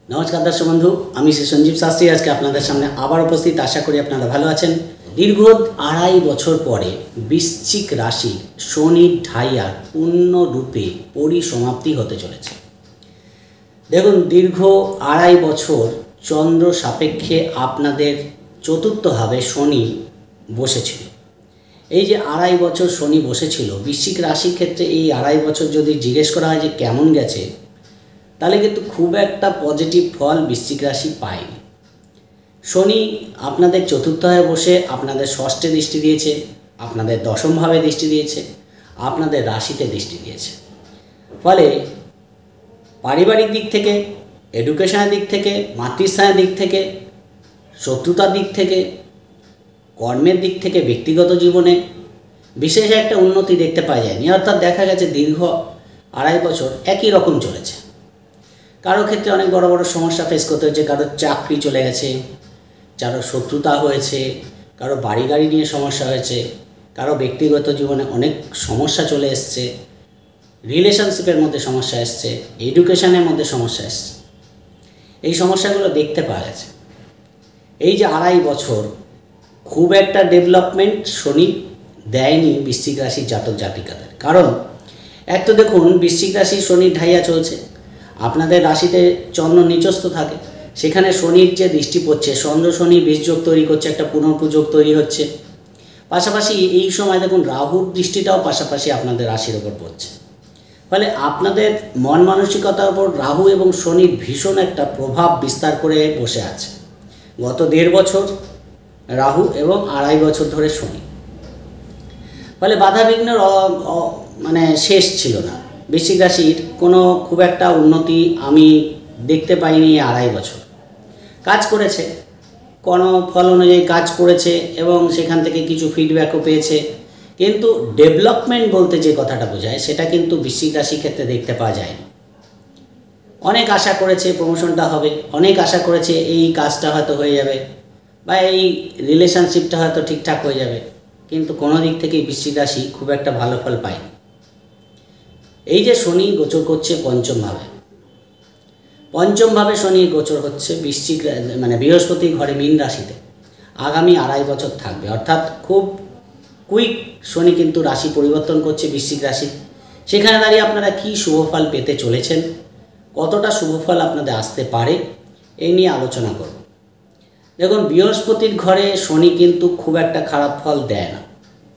नमस्कार दर्शक बंधु आमी श्री संजीव शास्त्री आज के आपनादेर सामने आबार उपस्थित। आशा करी आपनारा भालो आछेन। दीर्घ 2.5 बछर परे वृश्चिक राशि शनि ढाइयार पूर्ण रूपे परिसमाप्ति होते चलेছে। देखुन दीर्घ 2.5 बछर चंद्र सापेक्षे आपनादेर चतुर्थ भावे शनि बसेছিল। এই যে 2.5 বছর শনি বসেছিল বৃশ্চিক রাশির ক্ষেত্রে, এই 2.5 বছর যদি জিজ্ঞেস করা হয় যে কেমন গেছে, তাহলে কিন্তু খুব একটা পজিটিভ ফল বৃশ্চিক রাশি পায়নি। শনি আপনাদের চতুর্থভাবে বসে আপনাদের ষষ্ঠে দৃষ্টি দিয়েছে, আপনাদের দশমভাবে দৃষ্টি দিয়েছে, আপনাদের রাশিতে দৃষ্টি দিয়েছে। ফলে পারিবারিক দিক থেকে, এডুকেশনের দিক থেকে, মাতৃস্থানের দিক থেকে, শত্রুতার দিক থেকে, কর্মের দিক থেকে, ব্যক্তিগত জীবনে বিশেষ একটা উন্নতি দেখতে পাওয়া যায়নি। অর্থাৎ দেখা গেছে দীর্ঘ 2.5 বছর একই রকম চলেছে। কারো ক্ষেত্রে অনেক বড় বড় সমস্যা ফেস করতে হচ্ছে, কারো চাকরি চলে গেছে, কারো শত্রুতা হয়েছে, কারো বাড়ি গাড়ি নিয়ে সমস্যা হয়েছে, কারো ব্যক্তিগত জীবনে অনেক সমস্যা চলে এসছে, রিলেশনশিপের মধ্যে সমস্যা এসছে, এডুকেশনের মধ্যে সমস্যা এসছে। এই সমস্যাগুলো দেখতে পাওয়া গেছে। এই যে 2.5 বছর খুব একটা ডেভেলপমেন্ট শনি দেয়নি বৃশ্চিক রাশির জাতক জাতিকাদের। কারণ এক তো দেখুন, বৃশ্চিক রাশি শনি ঢাইয়া চলছে, আপনাদের রাশিতে চন্দ্র নিচস্থ থাকে, সেখানে শনির যে দৃষ্টি পড়ছে, চন্দ্র শনি বীজযোগ তৈরি করছে, একটা পুনর্পুযোগ তৈরি হচ্ছে। পাশাপাশি এই সময় দেখুন রাহুর দৃষ্টিটাও পাশাপাশি আপনাদের রাশির ওপর পড়ছে। ফলে আপনাদের মন মানসিকতার উপর রাহু এবং শনির ভীষণ একটা প্রভাব বিস্তার করে বসে আছে। গত 1.5 বছর রাহু এবং 2.5 বছর ধরে শনি। ফলে বাধাবিঘ্নের মানে শেষ ছিল না। বৃশ্চিক রাশির কোনো খুব একটা উন্নতি আমি দেখতে পাইনি। 2.5 বছর কাজ করেছে, কোনো ফল অনুযায়ী কাজ করেছে এবং সেখান থেকে কিছু ফিডব্যাকও পেয়েছে, কিন্তু ডেভেলপমেন্ট বলতে যে কথাটা বোঝায় সেটা কিন্তু বৃশ্চিক রাশির ক্ষেত্রে দেখতে পাওয়া যায়নি। অনেক আশা করেছে প্রমোশনটা হবে, অনেক আশা করেছে এই কাজটা হয়তো হয়ে যাবে বা এই রিলেশনশিপটা হয়তো ঠিকঠাক হয়ে যাবে, কিন্তু কোনো দিক থেকেই বৃশ্চিক রাশি খুব একটা ভালো ফল পায়নি। এই যে শনি গোচর করছে পঞ্চমভাবে শনি গোচর হচ্ছে বৃশ্চিক মানে বৃহস্পতি ঘরে মীন রাশিতে, আগামী 2.5 বছর থাকবে। অর্থাৎ খুব কুইক শনি কিন্তু রাশি পরিবর্তন করছে বৃশ্চিক রাশি। সেখানে দাঁড়িয়ে আপনারা কী শুভফল পেতে চলেছেন, কতটা শুভফল আপনাদের আসতে পারে, এই নিয়ে আলোচনা করব। দেখুন, বৃহস্পতির ঘরে শনি কিন্তু খুব একটা খারাপ ফল দেয় না,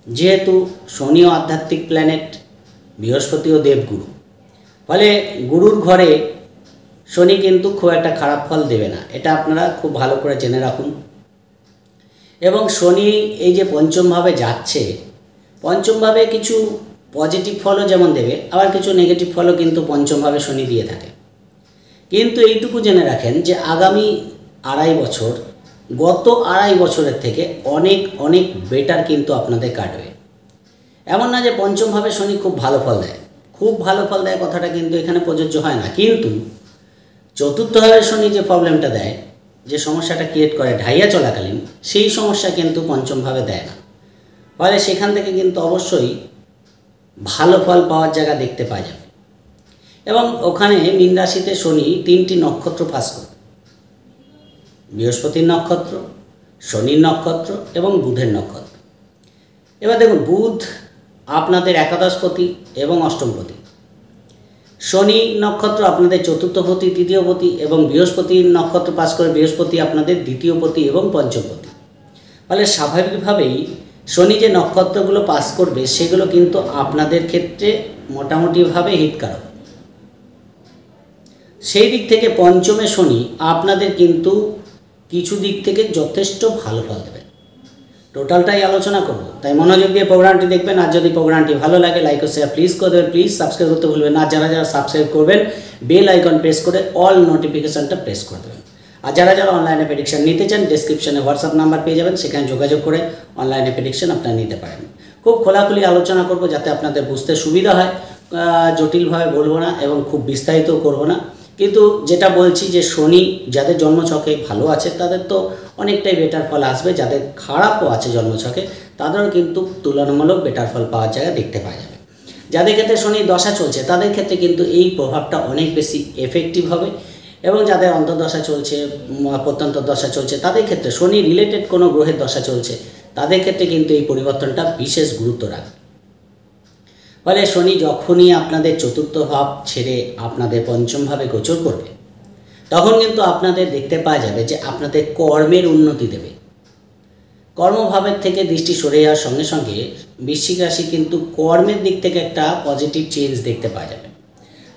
যেহেতু শনিও আধ্যাত্মিক প্ল্যানেট, বৃহস্পতিও দেবগুরু। ফলে গুরুর ঘরে শনি কিন্তু খুব একটা খারাপ ফল দেবে না, এটা আপনারা খুব ভালো করে জেনে রাখুন। এবং শনি এই যে পঞ্চমভাবে যাচ্ছে, পঞ্চমভাবে কিছু পজিটিভ ফলও যেমন দেবে, আবার কিছু নেগেটিভ ফলও কিন্তু পঞ্চমভাবে শনি দিয়ে থাকে। কিন্তু এইটুকু জেনে রাখেন যে আগামী 2.5 বছর গত 2.5 বছরের থেকে অনেক অনেক বেটার কিন্তু আপনাদের কাটবে। এমন না যে পঞ্চমভাবে শনি খুব ভালো ফল দেয়, খুব ভালো ফল দেয় কথাটা কিন্তু এখানে প্রযোজ্য হয় না। কিন্তু চতুর্থভাবে শনি যে প্রবলেমটা দেয়, যে সমস্যাটা ক্রিয়েট করে ঢাইয়া চলাকালীন, সেই সমস্যা কিন্তু পঞ্চমভাবে দেয় না। ফলে সেখান থেকে কিন্তু অবশ্যই ভালো ফল পাওয়ার জায়গা দেখতে পাওয়া যাবে। এবং ওখানে মীন রাশিতে শনি 3টি নক্ষত্র পাস করে, বৃহস্পতির নক্ষত্র, শনির নক্ষত্র এবং বুধের নক্ষত্র। এবার দেখুন, বুধ আপনাদের একাদশপতি এবং অষ্টমপতি, শনি নক্ষত্র আপনাদের চতুর্থপতি, তৃতীয়পতি এবং বৃহস্পতির নক্ষত্র পাস করে বৃহস্পতি আপনাদের দ্বিতীয়পতি এবং পঞ্চমপতি। ফলে স্বাভাবিকভাবেই শনি যে নক্ষত্রগুলো পাস করবে সেগুলো কিন্তু আপনাদের ক্ষেত্রে মোটামুটিভাবে হিতকারক। সেই দিক থেকে পঞ্চমে শনি আপনাদের কিন্তু কিছু দিক থেকে যথেষ্ট ভালো ফল দেবে। টোটালটাই আলোচনা করব, তাই মনোযোগ দিয়ে প্রোগ্রামটি দেখবেন। আর যদি প্রোগ্রামটি ভালো লাগে লাইক ও শেয়ার প্লিজ করে দেবেন, প্লিজ সাবস্ক্রাইব করতে ভুলবেন না। যারা যারা সাবস্ক্রাইব করবেন বেল আইকন প্রেস করে অল নোটিফিকেশানটা প্রেস করে দেবেন। আর যারা যারা অনলাইনে প্রেডিকশন নিতে চান, ডেসক্রিপশনে হোয়াটসঅ্যাপ নাম্বার পেয়ে যাবেন, সেখানে যোগাযোগ করে অনলাইনে প্রেডিকশন আপনারা নিতে পারেন। খুব খোলাখুলি আলোচনা করব যাতে আপনাদের বুঝতে সুবিধা হয়, জটিলভাবে বলবো না এবং খুব বিস্তারিত করব না। কিন্তু যেটা বলছি যে শনি যাদের জন্মছকে ভালো আছে তাদের তো অনেকটাই বেটার ফল আসবে, যাদের খারাপও আছে জন্মছকে তাদেরও কিন্তু তুলনামূলক বেটার ফল পাওয়ার জায়গা দেখতে পাওয়া যাবে। যাদের ক্ষেত্রে শনির দশা চলছে তাদের ক্ষেত্রে কিন্তু এই প্রভাবটা অনেক বেশি এফেক্টিভ হবে এবং যাদের অন্তর্দশা চলছে, প্রত্যন্তর দশা চলছে, তাদের ক্ষেত্রে শনি রিলেটেড কোনো গ্রহের দশা চলছে, তাদের ক্ষেত্রে কিন্তু এই পরিবর্তনটা বিশেষ গুরুত্ব রাখে। ফলে শনি যখনই আপনাদের চতুর্থ ভাব ছেড়ে আপনাদের পঞ্চম ভাবে গোচর করবে, তখন কিন্তু আপনাদের দেখতে পাওয়া যাবে যে আপনাদের কর্মের উন্নতি দেবে। কর্মভাবের থেকে দৃষ্টি সরে যাওয়ার সঙ্গে সঙ্গে বৃশ্চিক রাশি কিন্তু কর্মের দিক থেকে একটা পজিটিভ চেঞ্জ দেখতে পাওয়া যাবে।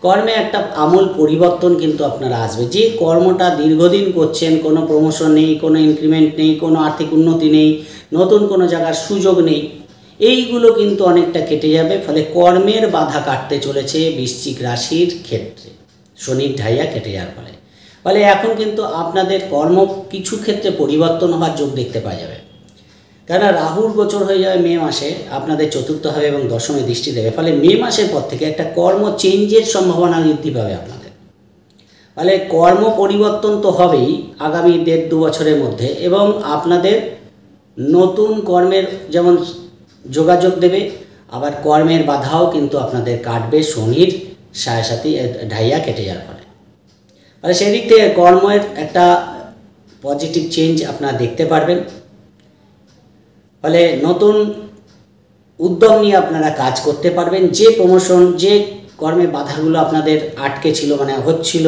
কর্মে একটা আমূল পরিবর্তন কিন্তু আপনারা আসবে। যে কর্মটা দীর্ঘদিন করছেন, কোনো প্রমোশন নেই, কোনো ইনক্রিমেন্ট নেই, কোনো আর্থিক উন্নতি নেই, নতুন কোনো জায়গার সুযোগ নেই, এইগুলো কিন্তু অনেকটা কেটে যাবে। ফলে কর্মের বাধা কাটতে চলেছে বৃশ্চিক রাশির ক্ষেত্রে শনির ঢাইয়া কেটে যাওয়ার ফলে এখন কিন্তু আপনাদের কর্ম কিছু ক্ষেত্রে পরিবর্তন হওয়ার যোগ দেখতে পাওয়া যাবে। কেননা রাহুর গোচর হয়ে যাবে মে মাসে, আপনাদের চতুর্থ হবে এবং দশমে দৃষ্টি দেবে। ফলে মে মাসের পর থেকে একটা কর্ম চেঞ্জের সম্ভাবনা বৃদ্ধি পাবে আপনাদের। ফলে কর্ম পরিবর্তন তো হবেই আগামী 1.5-2 বছরের মধ্যে, এবং আপনাদের নতুন কর্মের যেমন যোগাযোগ দেবে, আবার কর্মের বাধাও কিন্তু আপনাদের কাটবে শনির সাথে ঢাইয়া কেটে যাওয়ার ফলে। সেই দিক থেকে কর্মের একটা পজিটিভ চেঞ্জ আপনারা দেখতে পারবেন। ফলে নতুন উদ্যম নিয়ে আপনারা কাজ করতে পারবেন। যে প্রমোশন, যে কর্মের বাধাগুলো আপনাদের আটকে ছিল, মানে হচ্ছিল,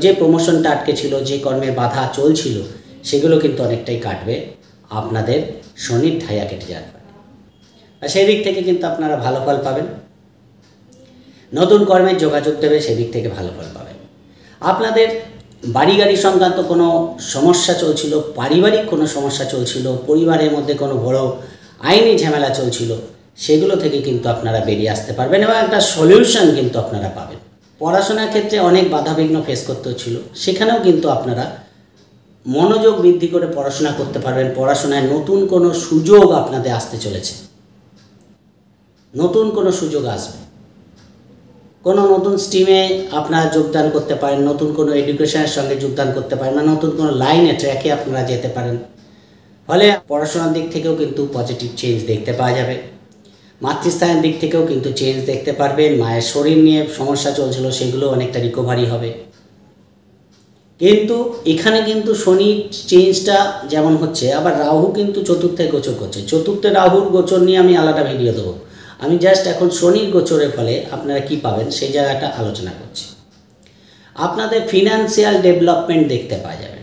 যে প্রমোশনটা আটকে ছিল, যে কর্মের বাধা চলছিল, সেগুলো কিন্তু অনেকটাই কাটবে আপনাদের শনির ঢাইয়া কেটে যাওয়ার ফলে। সেই দিক থেকে কিন্তু আপনারা ভালো ফল পাবেন। নতুন কর্মের যোগাযোগ দেবে, সেদিক থেকে ভালো ফল পাবেন। আপনাদের বাড়ি গাড়ি সংক্রান্ত কোনো সমস্যা চলছিল, পারিবারিক কোনো সমস্যা চলছিল, পরিবারের মধ্যে কোনো বড় আইনি ঝামেলা চলছিল, সেগুলো থেকে কিন্তু আপনারা বেরিয়ে আসতে পারবেন এবং একটা সলিউশন কিন্তু আপনারা পাবেন। পড়াশোনার ক্ষেত্রে অনেক বাধাবিঘ্ন ফেস করতে হচ্ছিল, সেখানেও কিন্তু আপনারা মনোযোগ বৃদ্ধি করে পড়াশোনা করতে পারবেন। পড়াশোনায় নতুন কোনো সুযোগ আপনাদের আসতে চলেছে, নতুন কোনো সুযোগ আসবে, কোনো নতুন স্ট্রিমে আপনারা যোগদান করতে পারেন, নতুন কোনো এডুকেশনের সঙ্গে যোগদান করতে পারেন, বা নতুন কোনো লাইনে ট্র্যাকে আপনারা যেতে পারেন। ফলে পড়াশোনার দিক থেকেও কিন্তু পজিটিভ চেঞ্জ দেখতে পাওয়া যাবে। মাতৃস্থানের দিক থেকেও কিন্তু চেঞ্জ দেখতে পারবেন। মায়ের শরীর নিয়ে সমস্যা চলছিল, সেগুলো অনেকটা রিকভারি হবে। কিন্তু এখানে কিন্তু শনির চেঞ্জটা যেমন হচ্ছে, আবার রাহু কিন্তু চতুর্থে গোচর করছে। চতুর্থে রাহুর গোচর নিয়ে আমি আলাদা ভিডিও দেবো। আমি জাস্ট এখন শনির গোচরের ফলে আপনারা কি পাবেন সেই জায়গাটা আলোচনা করছি। আপনাদের ফিনান্সিয়াল ডেভেলপমেন্ট দেখতে পাওয়া যাবে।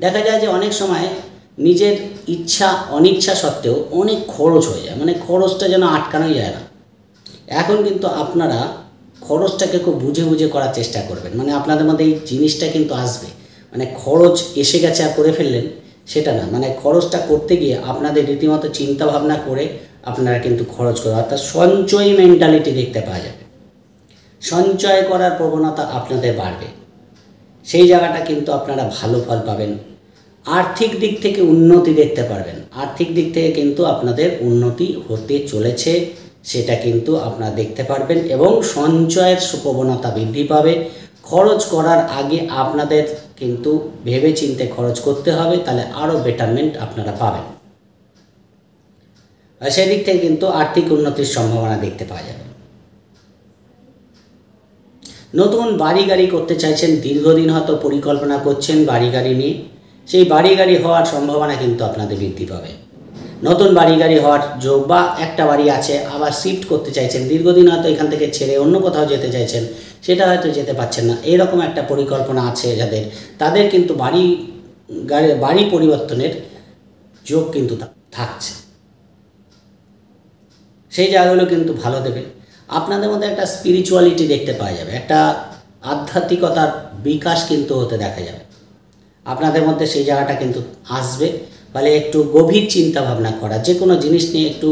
দেখা যায় যে অনেক সময় নিজের ইচ্ছা অনিচ্ছা সত্ত্বেও অনেক খরচ হয়ে যায়, মানে খরচটা যেন আটকানোই যায় না। এখন কিন্তু আপনারা খরচটাকে খুব বুঝে বুঝে করার চেষ্টা করবেন। মানে আপনাদের মধ্যে এই জিনিসটা কিন্তু আসবে, মানে খরচ এসে গেছে আর করে ফেললেন সেটা না, মানে খরচটা করতে গিয়ে আপনাদের রীতিমতো চিন্তা ভাবনা করে আপনারা কিন্তু খরচ করবেন। অর্থাৎ সঞ্চয় মেন্টালিটি দেখতে পাওয়া যাবে, সঞ্চয় করার প্রবণতা আপনাদের বাড়বে। সেই জায়গাটা কিন্তু আপনারা ভালো ফল পাবেন। আর্থিক দিক থেকে উন্নতি দেখতে পারবেন, আর্থিক দিক থেকে কিন্তু আপনাদের উন্নতি হতে চলেছে, সেটা কিন্তু আপনারা দেখতে পারবেন। এবং সঞ্চয়ের প্রবণতা বৃদ্ধি পাবে। খরচ করার আগে আপনাদের কিন্তু ভেবে চিন্তে খরচ করতে হবে, তাহলে আরও বেটারমেন্ট আপনারা পাবেন। সেদিক থেকে কিন্তু আর্থিক উন্নতির সম্ভাবনা দেখতে পাওয়া যাবে। নতুন বাড়ি গাড়ি করতে চাইছেন, দীর্ঘদিন হয়তো পরিকল্পনা করছেন বাড়ি গাড়ি নিয়ে, সেই বাড়ি গাড়ি হওয়ার সম্ভাবনা কিন্তু আপনাদের বৃদ্ধি পাবে। নতুন বাড়ি গাড়ি হওয়ার যোগ, বা একটা বাড়ি আছে আবার শিফট করতে চাইছেন, দীর্ঘদিন হয়তো এখান থেকে ছেড়ে অন্য কোথাও যেতে চাইছেন, সেটা হয়তো যেতে পারছেন না, এইরকম একটা পরিকল্পনা আছে যাদের, তাদের কিন্তু বাড়ি পরিবর্তনের যোগ কিন্তু থাকছে। সেই জায়গাগুলো কিন্তু ভালো দেবে। আপনাদের মধ্যে একটা স্পিরিচুয়ালিটি দেখতে পাওয়া যাবে, একটা আধ্যাত্মিকতার বিকাশ কিন্তু হতে দেখা যাবে আপনাদের মধ্যে, সেই জায়গাটা কিন্তু আসবে। ফলে একটু গভীর চিন্তা ভাবনা করা, যে কোনো জিনিস নিয়ে একটু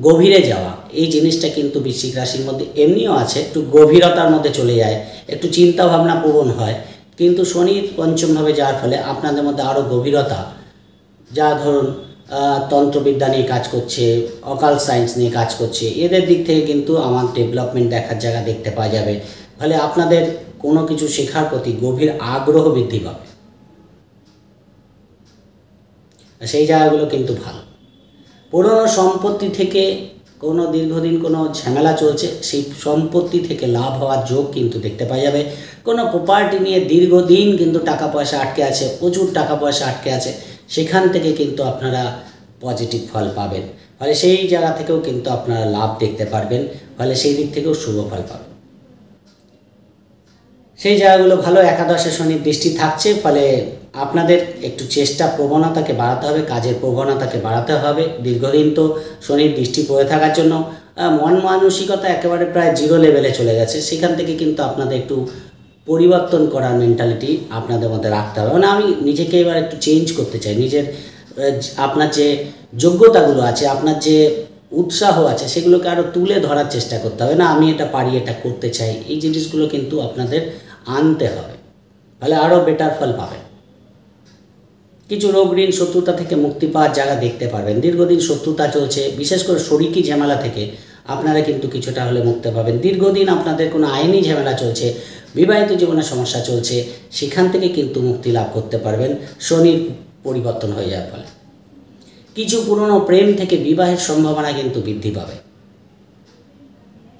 গভীরে যাওয়া, এই জিনিসটা কিন্তু বৃশ্চিক রাশির মধ্যে এমনিও আছে, একটু গভীরতার মধ্যে চলে যায়, একটু চিন্তা ভাবনা প্রবণ হয়। কিন্তু শনির পঞ্চমভাবে যাওয়ার ফলে আপনাদের মধ্যে আরও গভীরতা, যা ধরুন তন্ত্রবিদ্যা নিয়ে কাজ করছে, অকাল সায়েন্স নিয়ে কাজ করছে, এদের দিক থেকে কিন্তু আমার ডেভেলপমেন্ট দেখার জায়গা দেখতে পাওয়া যাবে। ফলে আপনাদের কোনো কিছু শেখার প্রতি গভীর আগ্রহ বৃদ্ধি পাবে, সেই জায়গাগুলো কিন্তু ভালো। পুরনো সম্পত্তি থেকে কোনো দীর্ঘদিন কোনো ঝামেলা চলছে, সেই সম্পত্তি থেকে লাভ হওয়ার যোগ কিন্তু দেখতে পাওয়া যাবে। কোনো প্রপার্টি নিয়ে দীর্ঘদিন কিন্তু টাকা পয়সা আটকে আছে, প্রচুর টাকা পয়সা আটকে আছে, সেখান থেকে কিন্তু আপনারা পজিটিভ ফল পাবেন। ফলে সেই জায়গা থেকেও কিন্তু আপনারা লাভ দেখতে পারবেন, ফলে সেই দিক থেকেও শুভ ফল পাবেন। সেই জায়গাগুলো ভালো। একাদশে শনির দৃষ্টি থাকছে, ফলে আপনাদের একটু চেষ্টা প্রবণতাকে বাড়াতে হবে, কাজের প্রবণতাকে বাড়াতে হবে। দীর্ঘদিন তো শনির দৃষ্টি পড়ে থাকার জন্য মন মানসিকতা একেবারে প্রায় জিরো লেভেলে চলে গেছে। সেখান থেকে কিন্তু আপনাদের একটু পরিবর্তন করার মেন্টালিটি আপনাদের মধ্যে রাখতে হবে। মানে আমি নিজেকে এবার একটু চেঞ্জ করতে চাই, নিজের আপনার যে যোগ্যতাগুলো আছে, আপনার যে উৎসাহ আছে, সেগুলোকে আরও তুলে ধরার চেষ্টা করতে হবে। না আমি এটা পারি, এটা করতে চাই, এই জিনিসগুলো কিন্তু আপনাদের আনতে হবে, তাহলে আরও বেটার ফল পাবেন। কিছু রোগ ঋণ শত্রুতা থেকে মুক্তি পাওয়ার জায়গা দেখতে পারবেন। দীর্ঘদিন শত্রুতা চলছে, বিশেষ করে শরিকি ঝামেলা থেকে আপনারা কিন্তু কিছুটা হলে মুক্তি পাবেন। দীর্ঘদিন আপনাদের কোনো আইনি ঝামেলা চলছে, বিবাহিত জীবনে সমস্যা চলছে, সেখান থেকে কিন্তু মুক্তি লাভ করতে পারবেন শনির পরিবর্তন হয়ে যাওয়ার ফলে। কিছু পুরনো প্রেম থেকে বিবাহের সম্ভাবনা কিন্তু বৃদ্ধি পাবে,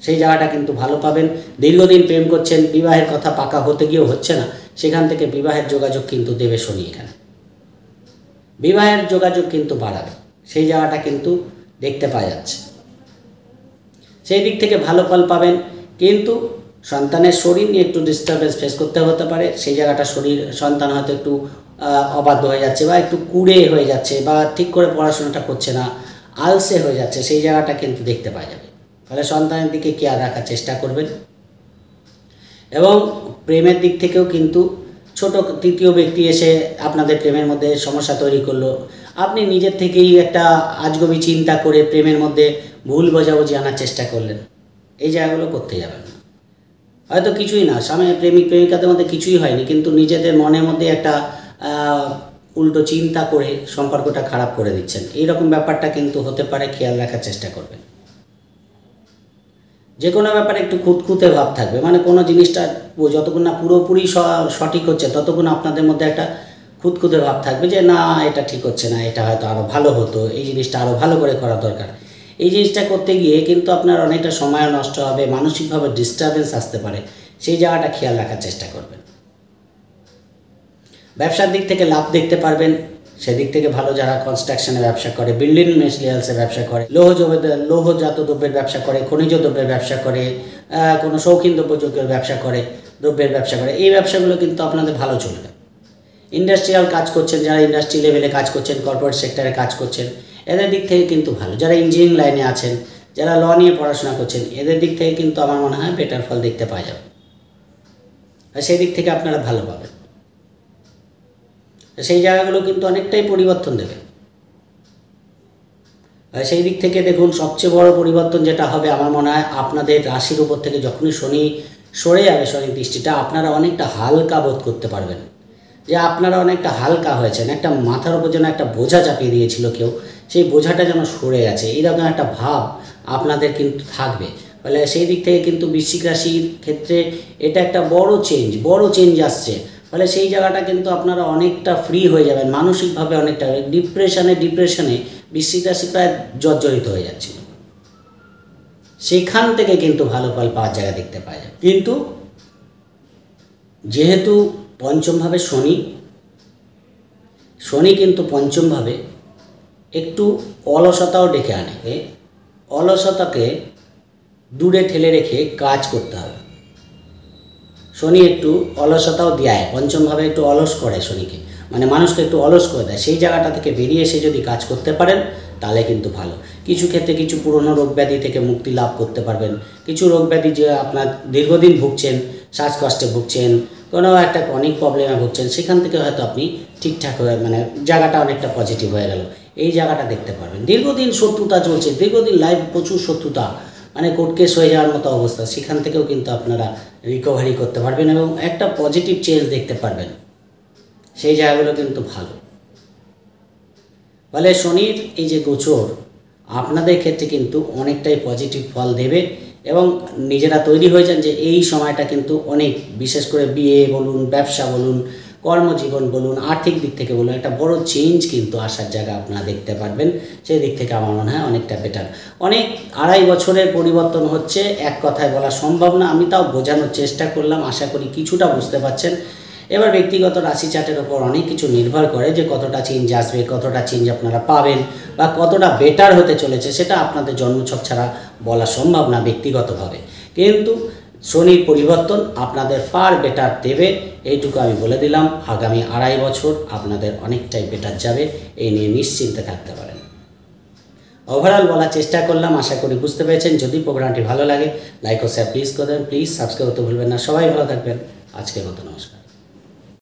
সেই জায়গাটা কিন্তু ভালো পাবেন। দীর্ঘদিন প্রেম করছেন, বিবাহের কথা পাকা হতে গিয়েও হচ্ছে না, সেখান থেকে বিবাহের যোগাযোগ কিন্তু দেবে শনি। এখানে বিবাহের যোগাযোগ কিন্তু বাড়াবে, সেই জায়গাটা কিন্তু দেখতে পাওয়া যাচ্ছে। সেই দিক থেকে ভালো ফল পাবেন, কিন্তু সন্তানের শরীর নিয়ে একটু ডিস্টারবেন্স ফেস করতে হতে পারে। সেই জায়গাটা সন্তান হয়তো একটু অবাধ্য হয়ে যাচ্ছে, বা একটু কুঁড়ে হয়ে যাচ্ছে, বা ঠিক করে পড়াশোনাটা করছে না, আলসে হয়ে যাচ্ছে, সেই জায়গাটা কিন্তু দেখতে পাওয়া যাবে। ফলে সন্তানের দিকে কেয়ার রাখার চেষ্টা করবেন। এবং প্রেমের দিক থেকেও কিন্তু ছোট তৃতীয় ব্যক্তি এসে আপনাদের প্রেমের মধ্যে সমস্যা তৈরি করলো, আপনি নিজের থেকেই একটা আজগবি চিন্তা করে প্রেমের মধ্যে ভুল বোঝাবুঝি আনার চেষ্টা করলেন, এই জায়গাগুলো করতে যাবেন না। হয়তো কিছুই না, স্বামী প্রেমিক প্রেমিকাদের মধ্যে কিছুই হয়নি, কিন্তু নিজেদের মনের মধ্যে একটা উল্টো চিন্তা করে সম্পর্কটা খারাপ করে দিচ্ছেন, এইরকম ব্যাপারটা কিন্তু হতে পারে, খেয়াল রাখার চেষ্টা করবেন। যে কোনো ব্যাপারে একটু খুঁতখুঁতে ভাব থাকবে, মানে কোনো জিনিসটা যতক্ষণ না পুরোপুরি সঠিক হচ্ছে ততক্ষণ আপনাদের মধ্যে একটা খুঁতখুঁতে ভাব থাকবে যে না এটা ঠিক হচ্ছে না, এটা হয়তো আরও ভালো হতো, এই জিনিসটা আরও ভালো করে করা দরকার। এই জিনিসটা করতে গিয়ে কিন্তু আপনার অনেকটা সময় নষ্ট হবে, মানসিকভাবে ডিস্টারবেন্স আসতে পারে, সেই জায়গাটা খেয়াল রাখার চেষ্টা করবেন। ব্যবসার দিক থেকে লাভ দেখতে পারবেন, সেদিক থেকে ভালো। যারা কনস্ট্রাকশনে ব্যবসা করে, বিল্ডিং মেটেরিয়ালসে ব্যবসা করে, লৌহজাত দ্রব্যের ব্যবসা করে, খনিজ দ্রব্যের ব্যবসা করে, কোনো শৌখিন দ্রব্যযোগ্যের ব্যবসা করে, দ্রব্যের ব্যবসা করে, এই ব্যবসাগুলো কিন্তু আপনাদের ভালো চলবে। ইন্ডাস্ট্রিয়াল কাজ করছেন, যারা ইন্ডাস্ট্রি লেভেলে কাজ করছেন, কর্পোরেট সেক্টরে কাজ করছেন, এদের দিক থেকে কিন্তু ভালো। যারা ইঞ্জিনিয়ারিং লাইনে আছেন, যারা ল নিয়ে পড়াশোনা করছেন, এদের দিক থেকে কিন্তু আমার মনে হয় বেটার ফল দেখতে পাওয়া যাবে, আর সেই দিক থেকে আপনারা ভালো পাবেন। সেই জায়গাগুলো কিন্তু অনেকটাই পরিবর্তন দেবে। সেই দিক থেকে দেখুন, সবচেয়ে বড় পরিবর্তন যেটা হবে আমার মনে হয়, আপনাদের রাশির উপর থেকে যখনই শনি সরে যাবে, শনির দৃষ্টিটা, আপনারা অনেকটা হালকা বোধ করতে পারবেন, যে আপনারা অনেকটা হালকা হয়েছেন। একটা মাথার উপর যেন একটা বোঝা চাপিয়ে দিয়েছিল কেউ, সেই বোঝাটা যেন সরে গেছে, এইরকম একটা ভাব আপনাদের কিন্তু থাকবে। ফলে সেই দিক থেকে কিন্তু বৃশ্চিক রাশির ক্ষেত্রে এটা একটা বড় চেঞ্জ আসছে। ফলে সেই জায়গাটা কিন্তু আপনারা অনেকটা ফ্রি হয়ে যাবেন, মানসিকভাবে অনেকটা। ডিপ্রেশনে বৃশ্চিক রাশি প্রায় জর্জরিত হয়ে যাচ্ছিল, সেখান থেকে কিন্তু ভালো ফল পাওয়ার জায়গা দেখতে পাওয়া যায়। কিন্তু যেহেতু পঞ্চমভাবে শনি কিন্তু পঞ্চমভাবে একটু অলসতাও ডেকে আনে, অলসতাকে দূরে ঠেলে রেখে কাজ করতে হবে। শনি একটু অলসতাও দেয়, পঞ্চমভাবে একটু অলস করে শনিকে, মানে মানুষকে একটু অলস করে দেয়। সেই জায়গাটা থেকে বেরিয়ে এসে যদি কাজ করতে পারেন তাহলে কিন্তু ভালো। কিছু ক্ষেত্রে কিছু পুরনো রোগ ব্যাধি থেকে মুক্তি লাভ করতে পারবেন। কিছু রোগ ব্যাধি যে আপনার দীর্ঘদিন ভুগছেন, শ্বাসকষ্টে ভুগছেন, কোনো একটা ক্রনিক প্রবলেমে ভুগছেন, সেখান থেকে হয়তো আপনি ঠিকঠাক হয়ে, মানে জায়গাটা অনেকটা পজিটিভ হয়ে গেল, এই জায়গাটা দেখতে পারবেন। দীর্ঘদিন শত্রুতা চলছে, দীর্ঘদিন লাইফ প্রচুর শত্রুতা, মানে কোর্ট কেস হয়ে যাওয়ার মতো অবস্থা, সেখান থেকেও কিন্তু আপনারা রিকভারি করতে পারবেন এবং একটা পজিটিভ চেঞ্জ দেখতে পারবেন, সেই জায়গাগুলো কিন্তু ভালো। ফলে শনির এই যে গোচর আপনাদের ক্ষেত্রে কিন্তু অনেকটাই পজিটিভ ফল দেবে, এবং নিজেরা তৈরি হয়ে যান যে এই সময়টা কিন্তু অনেক, বিশেষ করে বিয়ে বলুন, ব্যবসা বলুন, কর্মজীবন বলুন, আর্থিক দিক থেকে বলুন, একটা বড় চেঞ্জ কিন্তু আসার জায়গা আপনারা দেখতে পারবেন। সেই দিক থেকে আমার মনে হয় অনেকটা বেটার। অনেক 2.5 বছরের পরিবর্তন হচ্ছে, এক কথায় বলা সম্ভব না, আমি তাও বোঝানোর চেষ্টা করলাম, আশা করি কিছুটা বুঝতে পারছেন। এবার ব্যক্তিগত রাশি চার্টের ওপর অনেক কিছু নির্ভর করে যে কতটা চেঞ্জ আসবে, কতটা চেঞ্জ আপনারা পাবেন বা কতটা বেটার হতে চলেছে, সেটা আপনাদের জন্মছক ছাড়া বলা সম্ভব না ব্যক্তিগতভাবে। কিন্তু শনির পরিবর্তন আপনাদের ফার বেটার দেবে, এইটুকু আমি বলে দিলাম। আগামী 2.5 বছর আপনাদের অনেকটাই বেটার যাবে, এই নিয়ে নিশ্চিন্তে থাকতে পারেন। ওভারঅল বলার চেষ্টা করলাম, আশা করি বুঝতে পেরেছেন। যদি প্রোগ্রামটি ভালো লাগে লাইক ও শেয়ার প্লিজ করে দেবেন, প্লিজ সাবস্ক্রাইব করতে ভুলবেন না। সবাই ভালো থাকবেন, আজকের মতো নমস্কার।